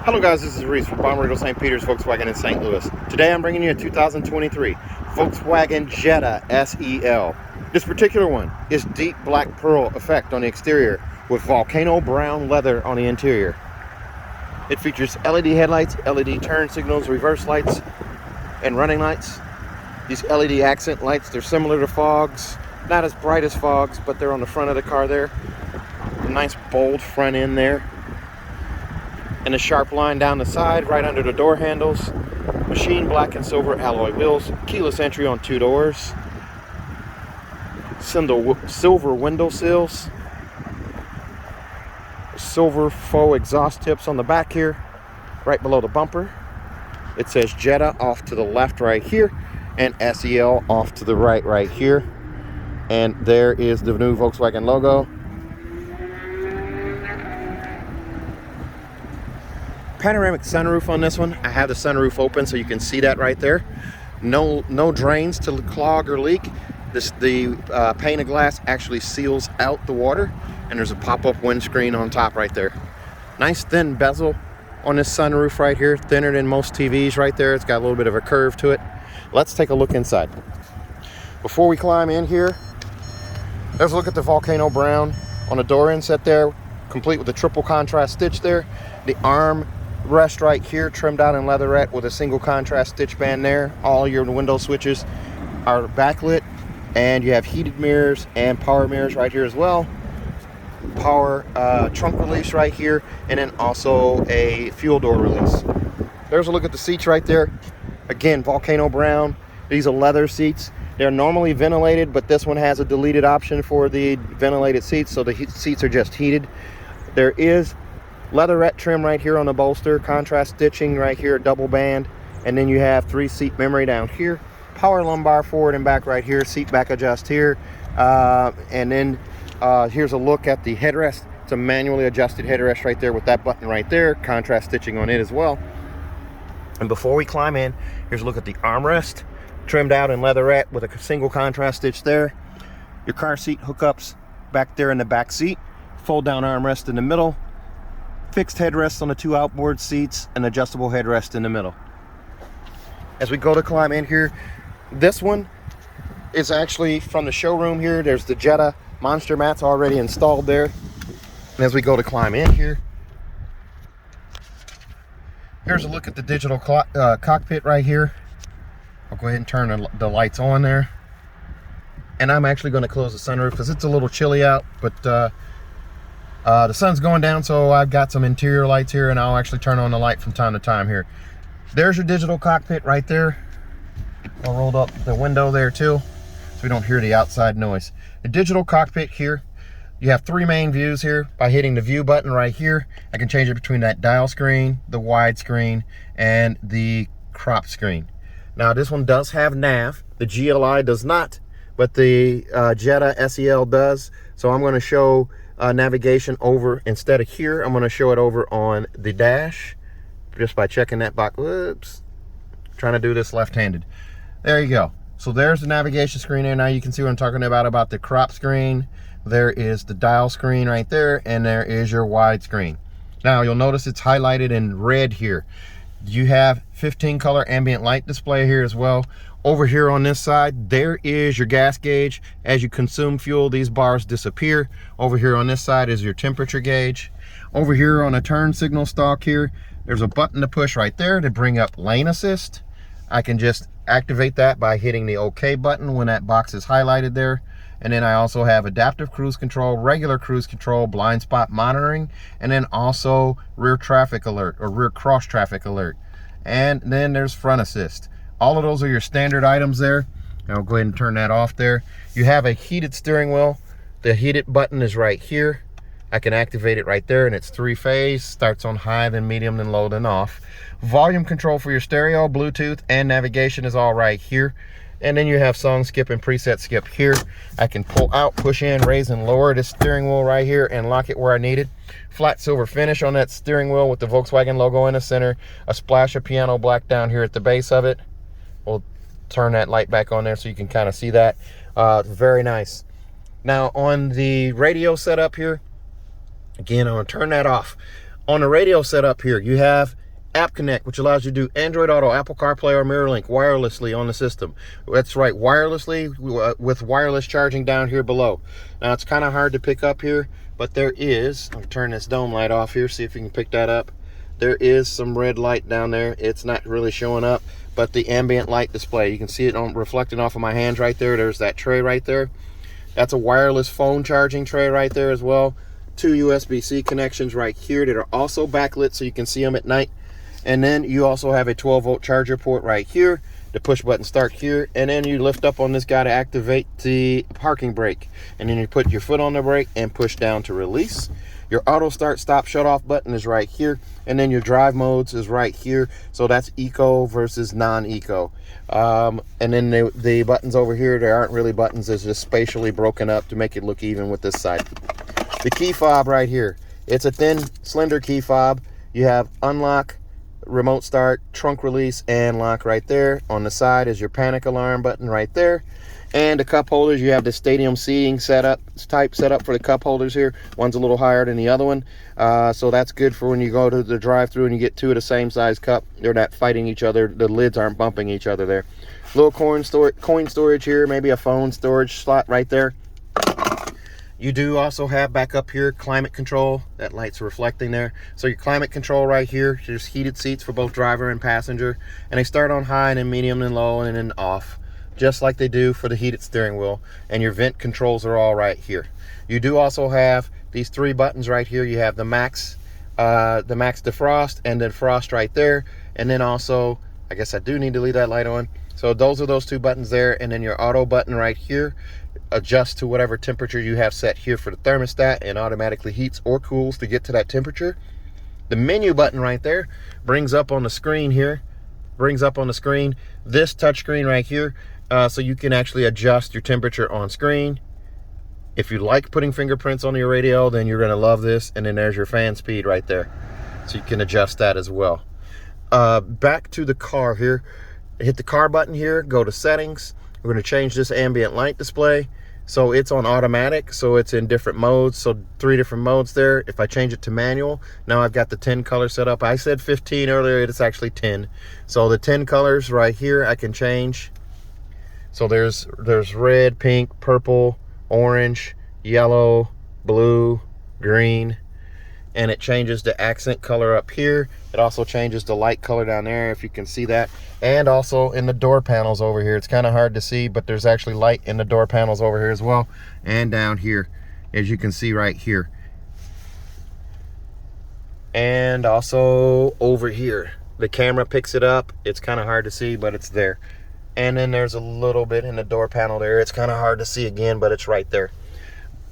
Hello guys, this is Reese from Panoramic St. Peter's Volkswagen in St. Louis. Today I'm bringing you a 2023 Volkswagen Jetta SEL. This particular one is deep black pearl effect on the exterior with Volcano Brown Leather on the interior. It features LED headlights, LED turn signals, reverse lights, and running lights. These LED accent lights, they're similar to fogs, not as bright as fogs, but they're on the front of the car there. A nice bold front end there. And a sharp line down the side, right under the door handles. Machine black and silver alloy wheels. Keyless entry on 2 doors. Silver window sills. Silver faux exhaust tips on the back here, right below the bumper. It says Jetta off to the left right here, and SEL off to the right here. And there is the new Volkswagen logo. Panoramic sunroof on this one. I have the sunroof open so you can see that right there. No drains to clog or leak. The pane of glass actually seals out the water, and there's a pop-up windscreen on top right there. Nice thin bezel on this sunroof right here, thinner than most TVs right there. It's got a little bit of a curve to it. Let's take a look inside. Before we climb in here, let's look at the Volcano Brown on the door inset there, complete with the triple contrast stitch there. The arm rest right here, trimmed out in leatherette with a single contrast stitch band there. All your window switches are backlit, and you have heated mirrors and power mirrors right here as well. Power trunk release right here, and then also a fuel door release. There's a look at the seats right there. Again, Volcano Brown. These are leather seats. They're normally ventilated, but this one has a deleted option for the ventilated seats, so the seats are just heated. There is leatherette trim right here on the bolster, contrast stitching right here, double band, and then you have 3-seat memory down here, power lumbar forward and back right here, seat back adjust here, and then here's a look at the headrest. It's a manually adjusted headrest right there with that button right there, contrast stitching on it as well. And before we climb in, here's a look at the armrest, trimmed out in leatherette with a single contrast stitch there. Your car seat hookups back there in the back seat, fold down armrest in the middle, fixed headrests on the 2 outboard seats, and adjustable headrest in the middle. As we go to climb in here, this one is actually from the showroom here. There's the Jetta monster mats already installed there. And as we go to climb in here, here's a look at the digital cockpit right here. I'll go ahead and turn the lights on there. And I'm actually going to close the sunroof because it's a little chilly out, but the sun's going down, so I've got some interior lights here, and I'll actually turn on the light from time to time here. There's your digital cockpit right there. I rolled up the window there too, so we don't hear the outside noise. The digital cockpit here, you have 3 main views here. By hitting the view button right here, I can change it between that dial screen, the wide screen, and the crop screen. Now this one does have nav. The GLI does not, but the Jetta SEL does. So I'm going to show navigation over, instead of here, I'm going to show it over on the dash just by checking that box. Whoops, trying to do this left-handed. There you go. So there's the navigation screen there. Now you can see what I'm talking about the crop screen. There is the dial screen right there, and there is your wide screen. Now you'll notice it's highlighted in red here. You have 15 color ambient light display here as well. Over here on this side, there is your gas gauge. As you consume fuel, these bars disappear. Over here on this side is your temperature gauge. Over here on a turn signal stalk here, there's a button to push right there to bring up lane assist. I can just activate that by hitting the OK button when that box is highlighted there. And then I also have adaptive cruise control, regular cruise control, blind spot monitoring, and then also rear traffic alert or rear cross traffic alert. And then there's front assist. All of those are your standard items there. I'll go ahead and turn that off there. You have a heated steering wheel. The heated button is right here. I can activate it right there, and it's 3-phase. Starts on high, then medium, then low, then off. Volume control for your stereo, Bluetooth, and navigation is all right here. And then you have song skip and preset skip here. I can pull out, push in, raise and lower this steering wheel right here and lock it where I need it. Flat silver finish on that steering wheel with the Volkswagen logo in the center. A splash of piano black down here at the base of it. We'll turn that light back on there so you can kind of see that. Very nice. Now on the radio setup here, again, I'm going to turn that off. On the radio setup here, you have App Connect, which allows you to do Android Auto, Apple CarPlay, or MirrorLink wirelessly on the system. That's right, wirelessly with wireless charging down here below. Now, it's kind of hard to pick up here, but there is, I'll turn this dome light off here, see if you can pick that up. There is some red light down there. It's not really showing up, but the ambient light display, you can see it reflecting off of my hands right there. There's that tray right there. That's a wireless phone charging tray right there as well. 2 USB-C connections right here that are also backlit so you can see them at night. And then you also have a 12-volt charger port right here, the push button start here, and then you lift up on this guy to activate the parking brake. And then you put your foot on the brake and push down to release. Your auto start, stop, shut off button is right here, and then your drive modes is right here. So that's eco versus non-eco. And then the buttons over here, there aren't really buttons, it's just spatially broken up to make it look even with this side. The key fob right here, it's a thin, slender key fob. You have unlock, remote start, trunk release, and lock right there. On the side is your panic alarm button right there. And the cup holders, you have the stadium seating type setup for the cup holders here. One's a little higher than the other one. So that's good for when you go to the drive-through and you get two of the same size cup. They're not fighting each other. The lids aren't bumping each other there. Little coin storage here, maybe a phone storage slot right there. You do also have back up here climate control. That light's reflecting there. So your climate control right here, there's heated seats for both driver and passenger. And they start on high and then medium and low and then off, just like they do for the heated steering wheel. And your vent controls are all right here. You do also have these 3 buttons right here. You have the max defrost and then frost right there. And then also, I guess I do need to leave that light on. So those are those 2 buttons there. And then your auto button right here adjust to whatever temperature you have set here for the thermostat and automatically heats or cools to get to that temperature. The menu button right there brings up on the screen here, this touch screen right here, so you can actually adjust your temperature on screen. If you like putting fingerprints on your radio, then you're going to love this. And then there's your fan speed right there, so you can adjust that as well. Back to the car here, hit the car button here, go to settings. We're going to change this ambient light display. So it's on automatic, so it's in different modes. So 3 different modes there. If I change it to manual, now I've got the 10 color set up. I said 15 earlier, it's actually 10. So the 10 colors right here I can change. So there's red, pink, purple, orange, yellow, blue, green, and it changes the accent color up here. It also changes the light color down there, if you can see that. And also in the door panels over here. It's kind of hard to see, but there's actually light in the door panels over here as well. And down here, as you can see right here. And also over here, the camera picks it up. It's kind of hard to see, but it's there. And then there's a little bit in the door panel there. It's kind of hard to see again, but it's right there.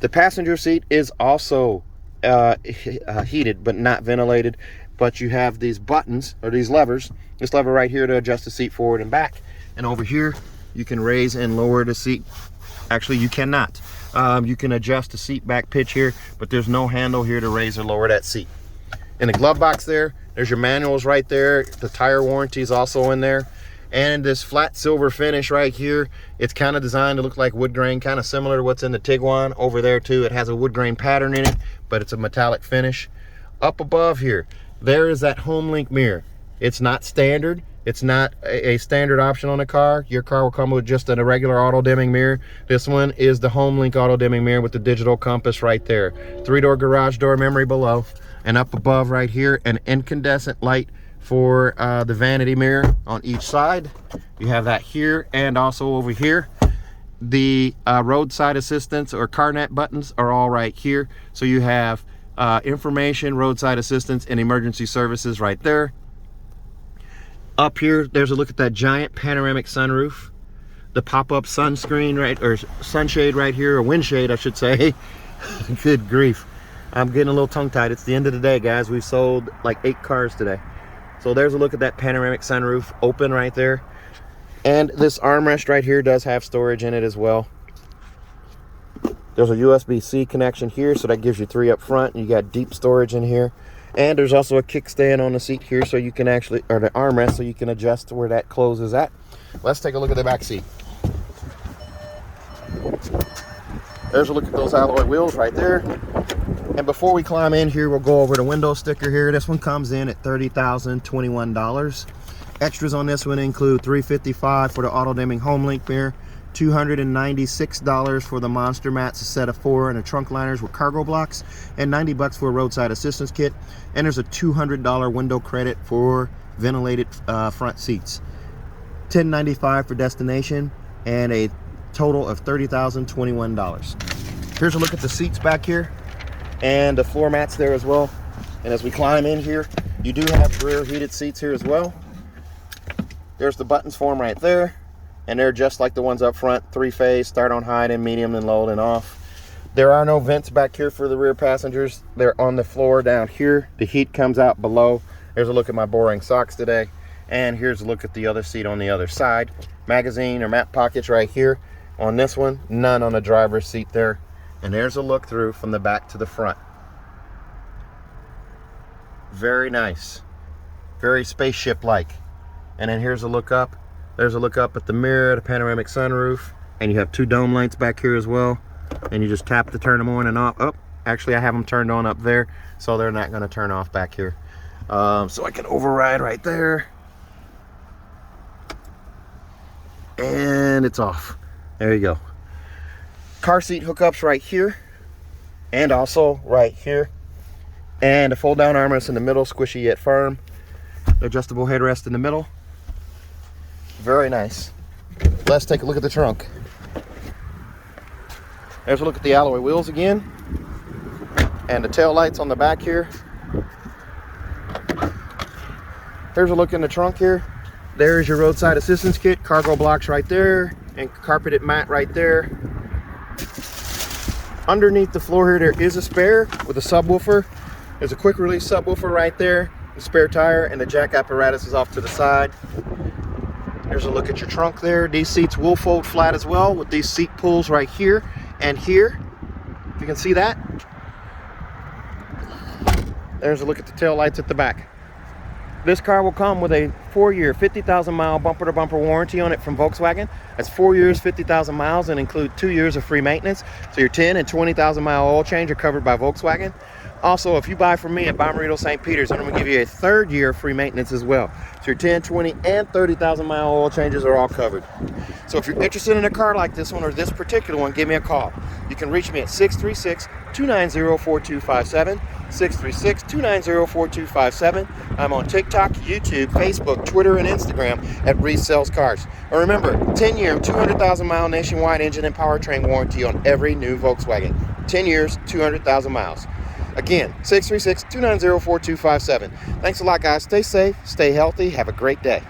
The passenger seat is also heated, but not ventilated. But you have these buttons, or these levers, this lever right here to adjust the seat forward and back. And over here, you can raise and lower the seat. Actually, you cannot. You can adjust the seat back pitch here, but there's no handle here to raise or lower that seat. In the glove box there's your manuals right there. The tire warranty is also in there. And this flat silver finish right here, it's kind of designed to look like wood grain, kind of similar to what's in the Tiguan. Over there too, it has a wood grain pattern in it, but it's a metallic finish. Up above here, there is that HomeLink mirror. It's not standard. It's not a standard option on the car. Your car will come with just a regular auto dimming mirror. This one is the HomeLink auto dimming mirror with the digital compass right there. 3-door garage door memory below. And up above right here, an incandescent light for the vanity mirror on each side. You have that here and also over here. The roadside assistance or CarNet buttons are all right here. So you have information, roadside assistance, and emergency services right there. Up here, there's a look at that giant panoramic sunroof. The pop-up sunscreen right, or sunshade right here, or windshade I should say. Good grief. I'm getting a little tongue-tied. It's the end of the day, guys. We've sold like 8 cars today. So there's a look at that panoramic sunroof, open right there. And this armrest right here does have storage in it as well. There's a USB-C connection here, so that gives you 3 up front. You got deep storage in here. And there's also a kickstand on the seat here, so you can actually, or the armrest, so you can adjust to where that closes at. Let's take a look at the back seat. There's a look at those alloy wheels right there. And before we climb in here, we'll go over the window sticker here. This one comes in at $30,021. Extras on this one include $355 for the auto dimming home link mirror, $296 for the monster mats, a set of 4, and the trunk liners with cargo blocks, and $90 for a roadside assistance kit. And there's a $200 window credit for ventilated front seats. $1095 for destination, and a total of $30,021. Here's a look at the seats back here and the floor mats there as well. And as we climb in here, you do have rear heated seats here as well. There's the buttons for them right there, and they're just like the ones up front, 3-phase, start on high, then medium, then low, then off. There are no vents back here for the rear passengers. They're on the floor down here. The heat comes out below. There's a look at my boring socks today, and here's a look at the other seat on the other side. Magazine or map pockets right here. On this one, none on the driver's seat there. And there's a look through from the back to the front. Very nice, very spaceship-like. And then here's a look up. There's a look up at the mirror, the panoramic sunroof, and you have 2 dome lights back here as well. And you just tap to turn them on and off. Oh, actually I have them turned on up there, so they're not going to turn off back here. So I can override right there, and it's off. There you go. Car seat hookups right here, and also right here, and a fold down armrest in the middle, squishy yet firm. Adjustable headrest in the middle. Very nice. Let's take a look at the trunk. There's a look at the alloy wheels again, and the tail lights on the back here. Here's a look in the trunk here. There's your roadside assistance kit, cargo blocks right there, and carpeted mat right there. Underneath the floor here, there is a spare with a subwoofer. There's a quick release subwoofer right there, the spare tire, and the jack apparatus is off to the side. There's a look at your trunk there. These seats will fold flat as well with these seat pulls right here and here. If you can see that. There's a look at the tail lights at the back. This car will come with a 4-year, 50,000-mile bumper-to-bumper warranty on it from Volkswagen. That's 4 years, 50,000 miles, and include 2 years of free maintenance. So your 10 and 20,000-mile oil change are covered by Volkswagen. Also, if you buy from me at Bommarito St. Peter's, I'm going to give you a 3rd year of free maintenance as well. So your 10, 20, and 30,000-mile oil changes are all covered. So if you're interested in a car like this one or this particular one, give me a call. You can reach me at 636-290-4257. 636-290-4257. I'm on TikTok, YouTube, Facebook, Twitter, and Instagram at Reese Sells Cars. And remember, 10-year, 200,000-mile nationwide engine and powertrain warranty on every new Volkswagen. 10 years, 200,000 miles. Again, 636-290-4257. Thanks a lot, guys. Stay safe, stay healthy, have a great day.